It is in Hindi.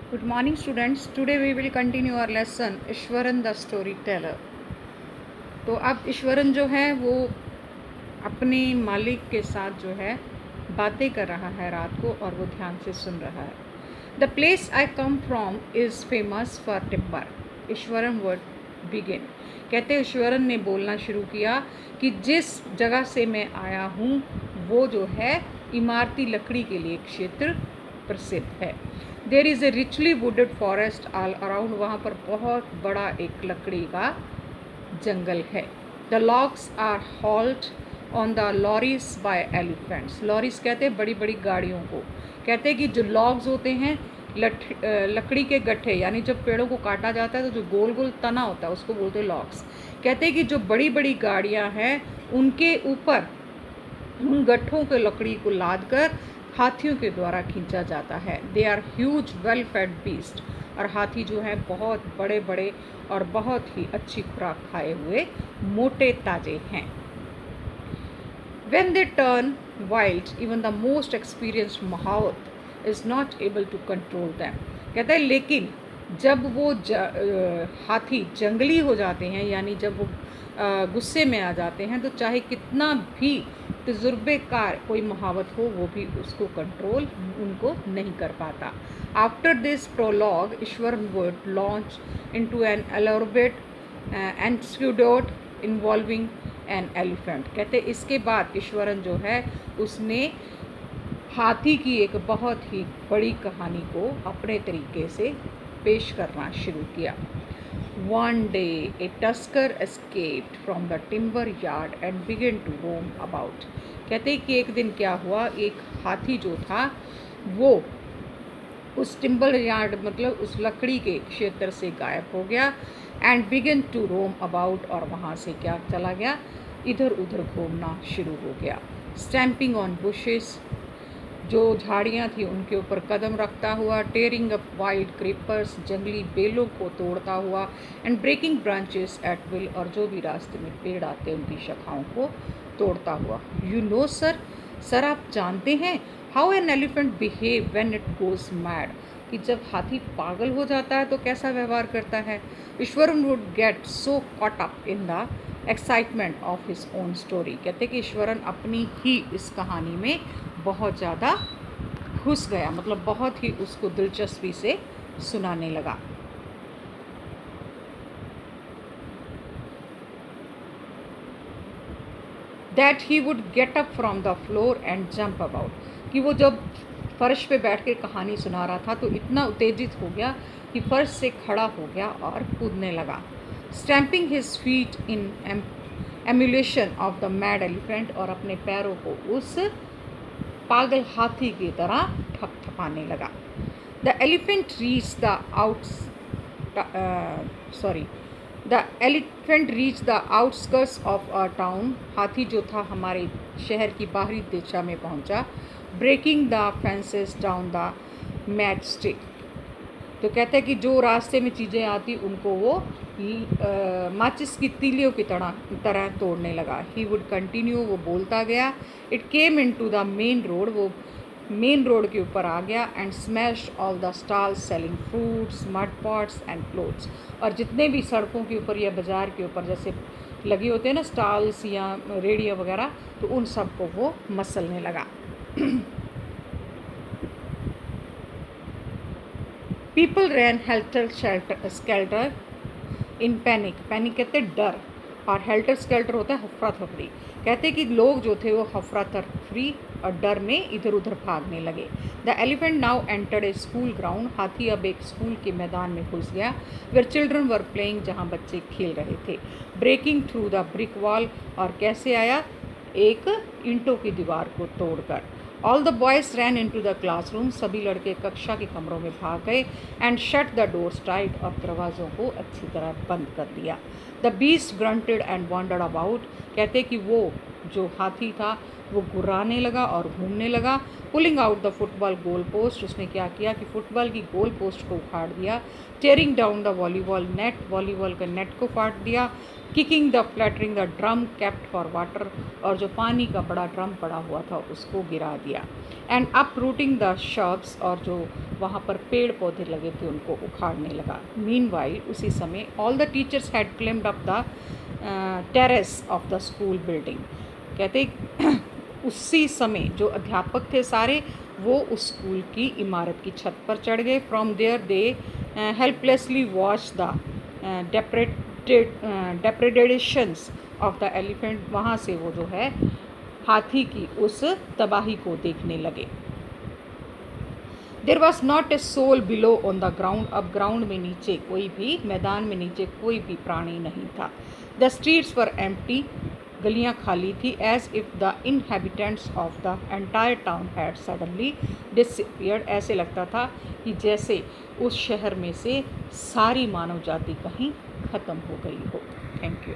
Good morning, students. Today we will continue our lesson Eswaran the story teller. तो अब ईश्वरन जो है वो अपने मालिक के साथ जो है बातें कर रहा है रात को, और वो ध्यान से सुन रहा है। The place I come from is famous for timber. Eswaran word begin. कहते ईश्वरन ने बोलना शुरू किया कि जिस जगह से मैं आया हूँ वो जो है इमारती लकड़ी के लिए क्षेत्र प्रसिद्ध है। There is a richly wooded forest all around. वहाँ पर बहुत बड़ा एक लकड़ी का जंगल है। The logs are hauled on the lorries by elephants. Lorries कहते हैं बड़ी बड़ी गाड़ियों को। कहते हैं कि जो लॉग्स होते हैं लकड़ी के गट्ठे, यानी जब पेड़ों को काटा जाता है तो जो गोल गोल तना होता है उसको बोलते हैं लॉग्स। कहते हैं कि जो बड़ी बड़ी गाड़ियाँ हैं उनके ऊपर उन गट्ठों के लकड़ी को लाद कर हाथियों के द्वारा खींचा जाता है। They are huge well fed beast. और हाथी जो हैं बहुत बड़े बड़े और बहुत ही अच्छी खुराक खाए हुए मोटे ताजे हैं। When they turn wild, even the most experienced महावत is not able to control them। कहता है लेकिन जब वो हाथी जंगली हो जाते हैं, यानी जब वो गुस्से में आ जाते हैं, तो चाहे कितना भी तजुर्बेकार कोई महावत हो वो भी उसको कंट्रोल उनको नहीं कर पाता। After this prologue Eshwaran would launch into an elaborate antidote involving an elephant. कहते इसके बाद ईश्वरन जो है उसने हाथी की एक बहुत ही बड़ी कहानी को अपने तरीके से पेश करना शुरू किया। One day a tusker escaped from the timber yard and began to roam about। कहते कि एक दिन क्या हुआ, एक हाथी जो था वो उस टिम्बर यार्ड मतलब उस लकड़ी के क्षेत्र से गायब हो गया। And began to roam about, और वहाँ से क्या चला गया, इधर उधर घूमना शुरू हो गया। स्टैम्पिंग ऑन बुशेस, जो झाड़ियाँ थी उनके ऊपर कदम रखता हुआ। टेयरिंग अप वाइल्ड क्रीपर्स, जंगली बेलों को तोड़ता हुआ। And breaking branches at will, और जो भी रास्ते में पेड़ आते उनकी शाखाओं को तोड़ता हुआ। यू नो सर, सर आप जानते हैं how an elephant behave when it goes mad, कि जब हाथी पागल हो जाता है तो कैसा व्यवहार करता है। Eswaran would get so caught up in the excitement of his own story. कहते कि ईश्वरन अपनी ही इस कहानी में बहुत ज़्यादा घुस गया, मतलब बहुत ही उसको दिलचस्पी से सुनाने लगा। That he would get up from the floor and jump about, कि वो जब फर्श पे बैठ के कहानी सुना रहा था तो इतना उत्तेजित हो गया कि फर्श से खड़ा हो गया और कूदने लगा। Stamping his feet in emulation of the mad elephant, और अपने पैरों को उस पागल हाथी की तरह थपथपाने लगा। The elephant reach the the elephant reach the outskirts of a town. हाथी जो था हमारे शहर की बाहरी दिशा में पहुंचा। Breaking the fences down the match stick, तो कहते हैं कि जो रास्ते में चीज़ें आती उनको वो माचिस की तीलियों की तरह तोड़ने लगा। ही वुड कंटिन्यू, वो बोलता गया। It came into the main road, वो मेन रोड के ऊपर आ गया। And smash all the stalls selling fruits mud pots and clothes, और जितने भी सड़कों के ऊपर या बाज़ार के ऊपर जैसे लगे होते हैं ना स्टॉल्स या रेडियो वगैरह, तो उन सब को वो मसलने लगा। People ran helter skelter in panic. Panic कहते डर, और हेल्टर स्केल्टर होता है हफरा तफरी। कहते कि लोग जो थे वो हफरा तफरी और डर में इधर उधर भागने लगे। The elephant now entered A school ground. हाथी अब एक स्कूल के मैदान में घुस गया। वेयर चिल्ड्रन वर प्लेइंग, जहाँ बच्चे खेल रहे थे। Breaking through the brick wall, और कैसे आया, एक ईंटों की दीवार को तोड़कर। All the boys ran into the classroom, सभी लड़के कक्षा के कमरों में भाग गए। And shut the doors tight, और दरवाज़ों को अच्छी तरह बंद कर दिया। The beast grunted and wandered about. कहते कि वो जो हाथी था वो गुर्राने लगा और घूमने लगा। Pulling out the football goal post, उसने क्या किया कि फुटबॉल की गोल पोस्ट को उखाड़ दिया। Tearing down the volleyball net, volleyball के नेट को फाड़ दिया। Kicking the flattening the drum kept for water, और जो पानी का बड़ा ड्रम पड़ा हुआ था उसको गिरा दिया। एंड अप रूटिंग द शब्स, और जो वहाँ पर पेड़ पौधे लगे थे उनको उखाड़ने लगा। मीन वाइल, उसी समय all the teachers had claimed up the terrace of the school building. कहते उसी समय जो अध्यापक थे सारे वो उस स्कूल की इमारत की छत पर चढ़ गए। From there they helplessly watch the depredations of the elephant, वहाँ से वो जो है हाथी की उस तबाही को देखने लगे। There was not a soul below on the ground, अब ग्राउंड में नीचे कोई भी, मैदान में नीचे कोई भी प्राणी नहीं था। द स्ट्रीट्स वर एम्प्टी, गलियाँ खाली थी। As if the inhabitants of the entire town had suddenly disappeared, ऐसे लगता था कि जैसे उस शहर में से सारी मानव जाति कहीं ख़त्म हो गई हो। Thank you.